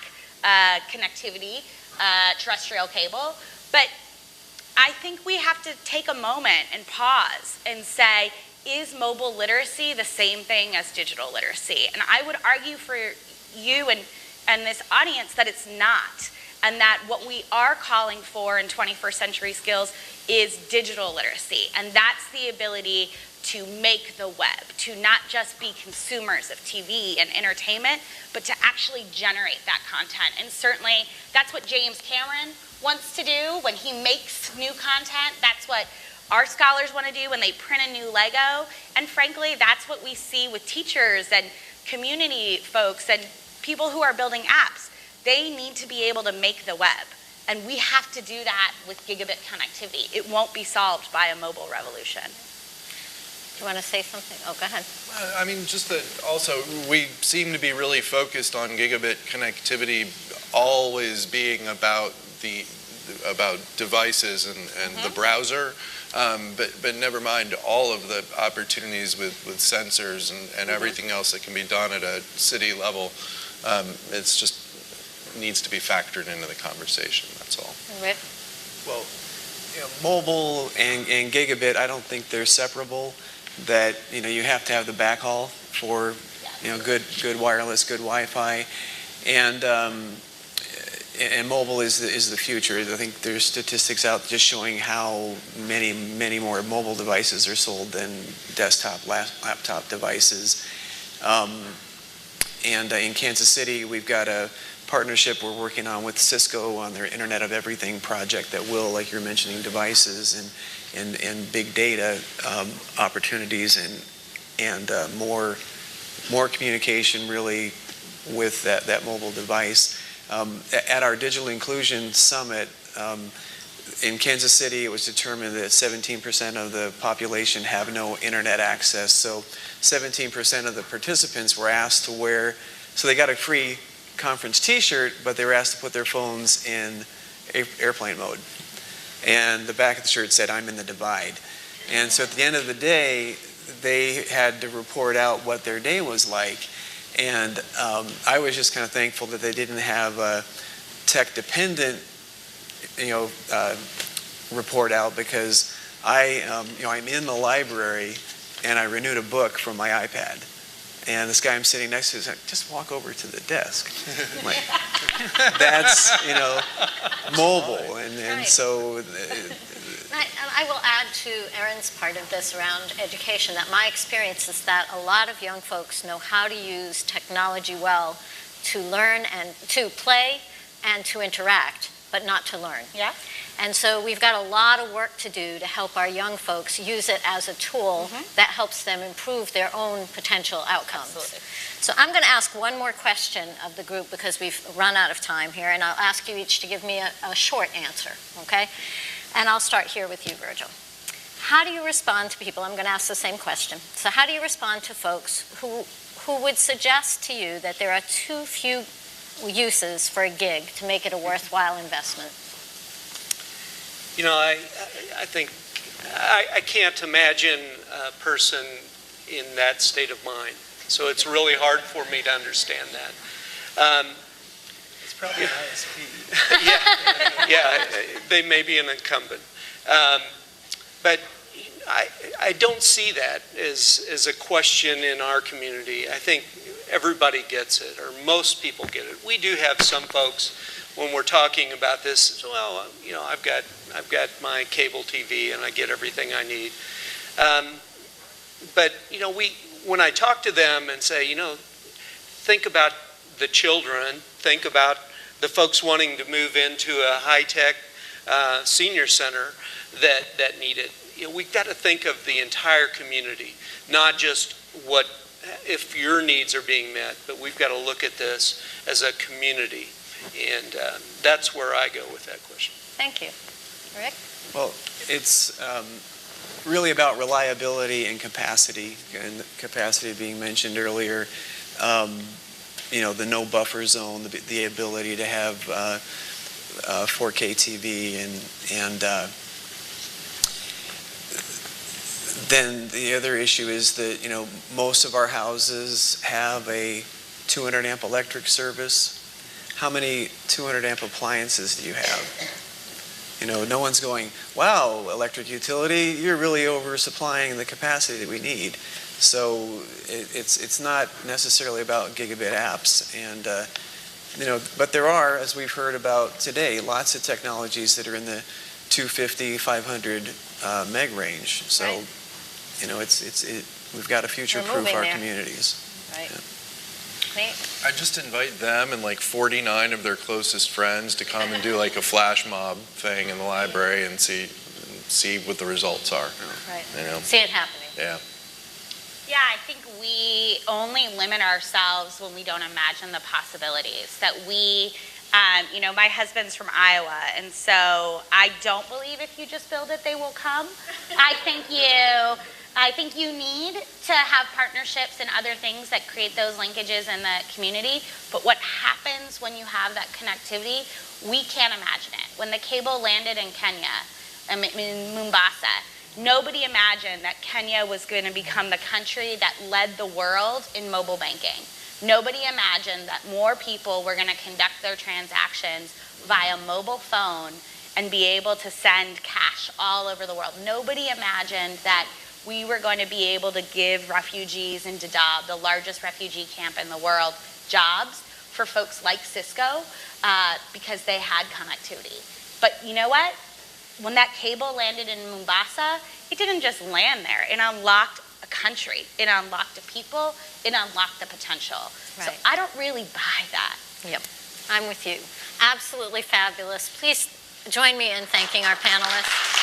Speaker 4: connectivity, terrestrial cable. But I think we have to take a moment and pause and say, is mobile literacy the same thing as digital literacy? And I would argue for you and this audience that it's not, and that what we are calling for in 21st century skills is digital literacy, and that's the ability to make the web, to not just be consumers of TV and entertainment, but to actually generate that content. And certainly that's what James Cameron wants to do when he makes new content. That's what our scholars want to do when they print a new Lego. And frankly, that's what we see with teachers and community folks and people who are building apps. They need to be able to make the web. And we have to do that with gigabit connectivity. It won't be solved by a mobile revolution.
Speaker 1: Do you want to say something? Oh, go ahead.
Speaker 2: I mean, just that also we seem to be really focused on gigabit connectivity always being about devices and the browser, but never mind all of the opportunities with sensors and everything else that can be done at a city level. It's just needs to be factored into the conversation, that's all.
Speaker 1: Rick?
Speaker 3: Well, mobile and gigabit, I don't think they're separable. That you have to have the backhaul for good wireless, good Wi-Fi, and mobile is the future. I think there's statistics out just showing how many more mobile devices are sold than desktop, laptop devices. And in Kansas City, we've got a partnership we're working on with Cisco on their Internet of Everything project that will, like you're mentioning, devices and big data opportunities and more communication really with that mobile device. At our Digital Inclusion Summit in Kansas City, it was determined that 17% of the population have no internet access. So 17% of the participants were asked to wear, so they got a free conference t-shirt, but they were asked to put their phones in airplane mode. And the back of the shirt said, "I'm in the divide." And so at the end of the day, they had to report out what their day was like. And I was just kind of thankful that they didn't have a tech-dependent, report out, because I'm in the library and I renewed a book from my iPad. And this guy I'm sitting next to is like, "Just walk over to the desk." I'm like, that's, mobile. And
Speaker 1: Right.
Speaker 3: so...
Speaker 1: I will add to Erin's part of this around education, that my experience is that a lot of young folks know how to use technology well to learn and to play and to interact, but not to learn.
Speaker 4: Yeah.
Speaker 1: And so we've got a lot of work to do to help our young folks use it as a tool that helps them improve their own potential outcomes.
Speaker 4: Absolutely.
Speaker 1: So I'm going to ask one more question of the group because we've run out of time here, and I'll ask you each to give me a short answer, okay? And I'll start here with you, Virgil. How do you respond to people? I'm going to ask the same question. So how do you respond to folks who would suggest to you that there are too few uses for a gig to make it a worthwhile investment?
Speaker 5: I think I can't imagine a person in that state of mind. So it's really hard for me to understand that.
Speaker 3: It's probably an ISP.
Speaker 5: Yeah, they may be an incumbent. But I don't see that as a question in our community. I think everybody gets it, or most people get it. We do have some folks, when we're talking about this, well, I've got my cable TV and I get everything I need. But when I talk to them and say, think about the children, think about the folks wanting to move into a high-tech senior center that need it. We've got to think of the entire community, not just what if your needs are being met, but we've got to look at this as a community. And that's where I go with that question.
Speaker 1: Thank you. Rick?
Speaker 3: Well, it's really about reliability and capacity being mentioned earlier. The no buffer zone, the ability to have 4K TV, and then the other issue is that most of our houses have a 200 amp electric service. How many 200 amp appliances do you have? no one's going, wow, electric utility, you're really oversupplying the capacity that we need. So it's not necessarily about gigabit apps. And, but there are, as we've heard about today, lots of technologies that are in the 250, 500 meg range. So,
Speaker 1: Right.
Speaker 3: we've got to future-proof our communities.
Speaker 1: Right.
Speaker 3: Yeah.
Speaker 2: I just invite them and like 49 of their closest friends to come and do like a flash mob thing in the library and see what the results are.
Speaker 1: Right.
Speaker 2: You know?
Speaker 1: See it happening.
Speaker 2: Yeah.
Speaker 4: Yeah, I think we only limit ourselves when we don't imagine the possibilities. That we, my husband's from Iowa, and so I don't believe if you just build it, they will come. I think you need to have partnerships and other things that create those linkages in the community. But what happens when you have that connectivity, we can't imagine it. When the cable landed in Kenya, in Mombasa, nobody imagined that Kenya was going to become the country that led the world in mobile banking. Nobody imagined that more people were going to conduct their transactions via mobile phone and be able to send cash all over the world. Nobody imagined that we were going to be able to give refugees in Dadaab, the largest refugee camp in the world, jobs for folks like Cisco because they had connectivity. But you know what? When that cable landed in Mombasa, it didn't just land there. It unlocked a country. It unlocked a people. It unlocked the potential.
Speaker 1: Right.
Speaker 4: So I don't really buy that.
Speaker 1: Yep. I'm with you. Absolutely fabulous. Please join me in thanking our panelists.